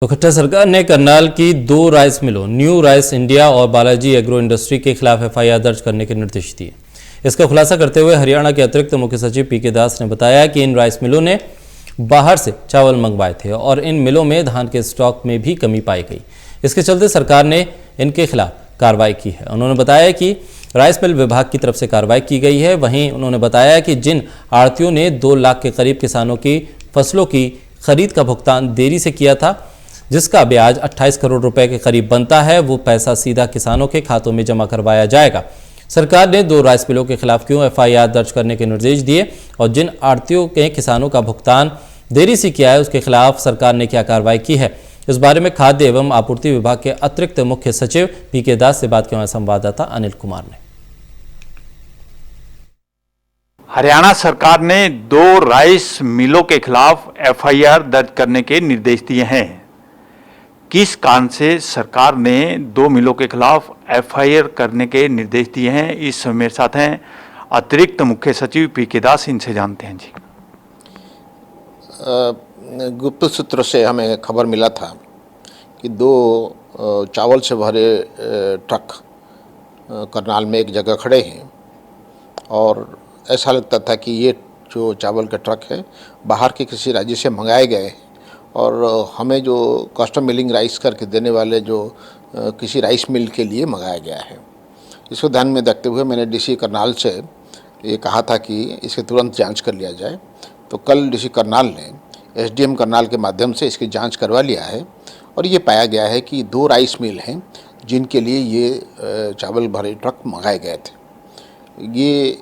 तो खट्टर सरकार ने करनाल की 2 राइस मिलों न्यू राइस इंडिया और बालाजी एग्रो इंडस्ट्री के खिलाफ एफआईआर दर्ज करने के निर्देश दिए। इसका खुलासा करते हुए हरियाणा के अतिरिक्त मुख्य सचिव पीके दास ने बताया कि इन राइस मिलों ने बाहर से चावल मंगवाए थे और इन मिलों में धान के स्टॉक में भी कमी पाई गई। इसके चलते सरकार ने इनके खिलाफ कार्रवाई की है। उन्होंने बताया कि राइस मिल विभाग की तरफ से कार्रवाई की गई है। वहीं उन्होंने बताया कि जिन आढ़तियों ने 2 लाख के करीब किसानों की फसलों की खरीद का भुगतान देरी से किया था, जिसका ब्याज 28 करोड़ रुपए के करीब बनता है, वो पैसा सीधा किसानों के खातों में जमा करवाया जाएगा। सरकार ने 2 राइस मिलों के खिलाफ क्यों एफआईआर दर्ज करने के निर्देश दिए और जिन आढ़तियों के किसानों का भुगतान देरी से किया है उसके खिलाफ सरकार ने क्या कार्रवाई की है, इस बारे में खाद्य एवं आपूर्ति विभाग के अतिरिक्त मुख्य सचिव पीके दास से बात की हमारे संवाददाता अनिल कुमार ने। हरियाणा सरकार ने 2 राइस मिलों के खिलाफ एफआईआर दर्ज करने के निर्देश दिए हैं। किस कारण से सरकार ने 2 मिलों के खिलाफ एफआईआर करने के निर्देश दिए हैं, इस समय मेरे साथ हैं अतिरिक्त मुख्य सचिव पीके दास, इनसे जानते हैं। जी, गुप्त सूत्रों से हमें खबर मिला था कि 2 चावल से भरे ट्रक करनाल में एक जगह खड़े हैं और ऐसा लगता था कि ये जो चावल के ट्रक है बाहर के किसी राज्य से मंगाए गए हैं और हमें जो कस्टम मिलिंग राइस करके देने वाले जो किसी राइस मिल के लिए मंगाया गया है। इसको ध्यान में रखते हुए मैंने डीसी करनाल से ये कहा था कि इसके तुरंत जांच कर लिया जाए। तो कल डीसी करनाल ने एसडीएम करनाल के माध्यम से इसकी जांच करवा लिया है और ये पाया गया है कि 2 राइस मिल हैं जिनके लिए ये चावल भरे ट्रक मंगाए गए थे। ये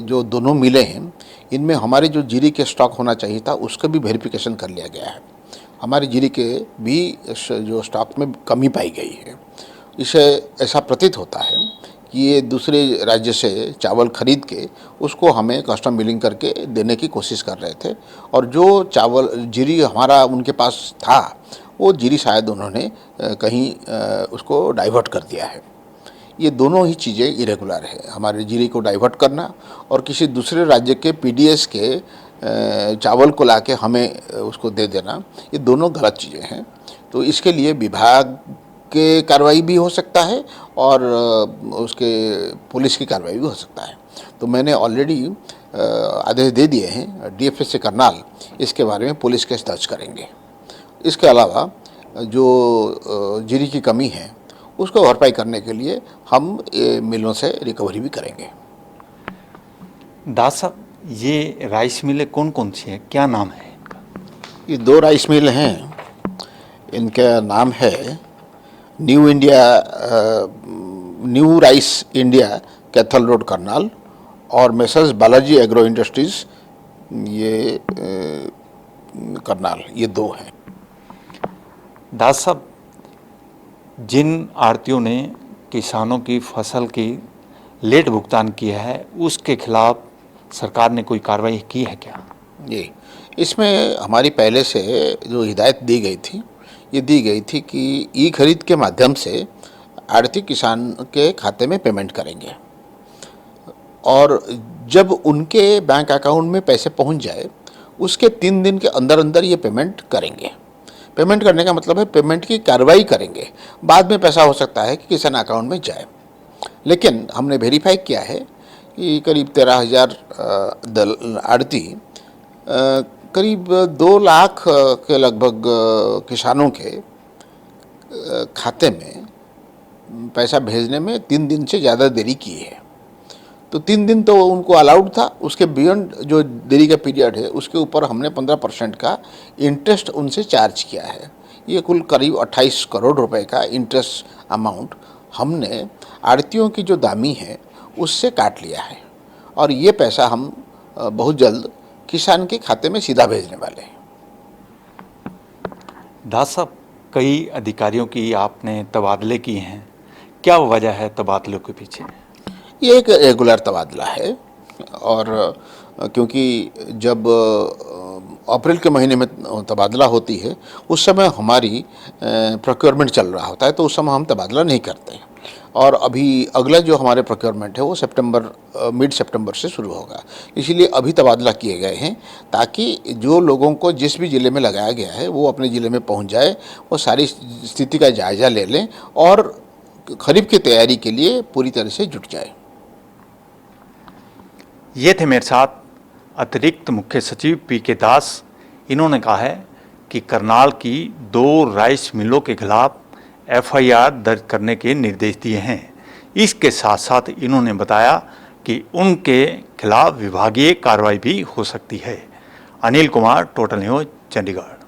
जो दोनों मिलें हैं इनमें हमारे जो जीरी के स्टॉक होना चाहिए था उसका भी वेरिफिकेशन कर लिया गया है। हमारे जीरी के भी जो स्टॉक में कमी पाई गई है। इसे ऐसा प्रतीत होता है कि ये दूसरे राज्य से चावल खरीद के उसको हमें कस्टम मिलिंग करके देने की कोशिश कर रहे थे और जो चावल जीरी हमारा उनके पास था वो जीरी शायद उन्होंने कहीं उसको डाइवर्ट कर दिया है। ये दोनों ही चीज़ें इरेगुलर है। हमारे जीरी को डाइवर्ट करना और किसी दूसरे राज्य के पीडीएस के चावल को लाके हमें उसको दे देना, ये दोनों गलत चीज़ें हैं। तो इसके लिए विभाग के कार्रवाई भी हो सकता है और उसके पुलिस की कार्रवाई भी हो सकता है। तो मैंने ऑलरेडी आदेश दे दिए हैं डीएफएस से करनाल इसके बारे में पुलिस केस दर्ज करेंगे। इसके अलावा जो जीरी की कमी है उसको भरपाई करने के लिए हम मिलों से रिकवरी भी करेंगे। दास साहब, ये राइस मिलें कौन कौन सी हैं, क्या नाम है इनका? ये 2 राइस मिल हैं, इनका नाम है new rice India Kaithal road Karnal और मेसर्स बालाजी एग्रो इंडस्ट्रीज ये करनाल, ये 2 हैं। दास साहब, जिन आढ़तियों ने किसानों की फसल की लेट भुगतान किया है उसके खिलाफ सरकार ने कोई कार्रवाई की है क्या? जी, इसमें हमारी पहले से जो हिदायत दी गई थी ये दी गई थी कि ई खरीद के माध्यम से आढ़ती किसान के खाते में पेमेंट करेंगे और जब उनके बैंक अकाउंट में पैसे पहुंच जाए उसके 3 दिन के अंदर अंदर ये पेमेंट करेंगे। पेमेंट करने का मतलब है पेमेंट की कार्रवाई करेंगे। बाद में पैसा हो सकता है कि किसान अकाउंट में जाए, लेकिन हमने वेरीफाई किया है कि करीब 13,000 आढ़ती करीब 2 लाख के लगभग किसानों के खाते में पैसा भेजने में 3 दिन से ज़्यादा देरी की है। तो 3 दिन तो उनको अलाउड था, उसके बियॉन्ड जो देरी का पीरियड है उसके ऊपर हमने 15% का इंटरेस्ट उनसे चार्ज किया है। ये कुल करीब 28 करोड़ रुपए का इंटरेस्ट अमाउंट हमने आढ़तियों की जो दामी है उससे काट लिया है और ये पैसा हम बहुत जल्द किसान के खाते में सीधा भेजने वाले हैं। दास साहब, कई अधिकारियों की आपने तबादले किए हैं, क्या वजह है तबादलों के पीछे? ये एक रेगुलर तबादला है और क्योंकि जब अप्रैल के महीने में तबादला होती है, उस समय हमारी प्रोक्योरमेंट चल रहा होता है, तो उस समय हम तबादला नहीं करते हैं। और अभी अगला जो हमारे प्रोक्योरमेंट है वो मिड सितंबर से शुरू होगा, इसीलिए अभी तबादला किए गए हैं ताकि जो लोगों को जिस भी ज़िले में लगाया गया है वो अपने ज़िले में पहुंच जाए, वो सारी स्थिति का जायज़ा ले लें और खरीफ की तैयारी के लिए पूरी तरह से जुट जाए। ये थे मेरे साथ अतिरिक्त मुख्य सचिव पीके दास। इन्होंने कहा है कि करनाल की 2 राइस मिलों के खिलाफ एफआईआर दर्ज करने के निर्देश दिए हैं। इसके साथ साथ इन्होंने बताया कि उनके खिलाफ विभागीय कार्रवाई भी हो सकती है। Anil Kumar, total news, Chandigarh.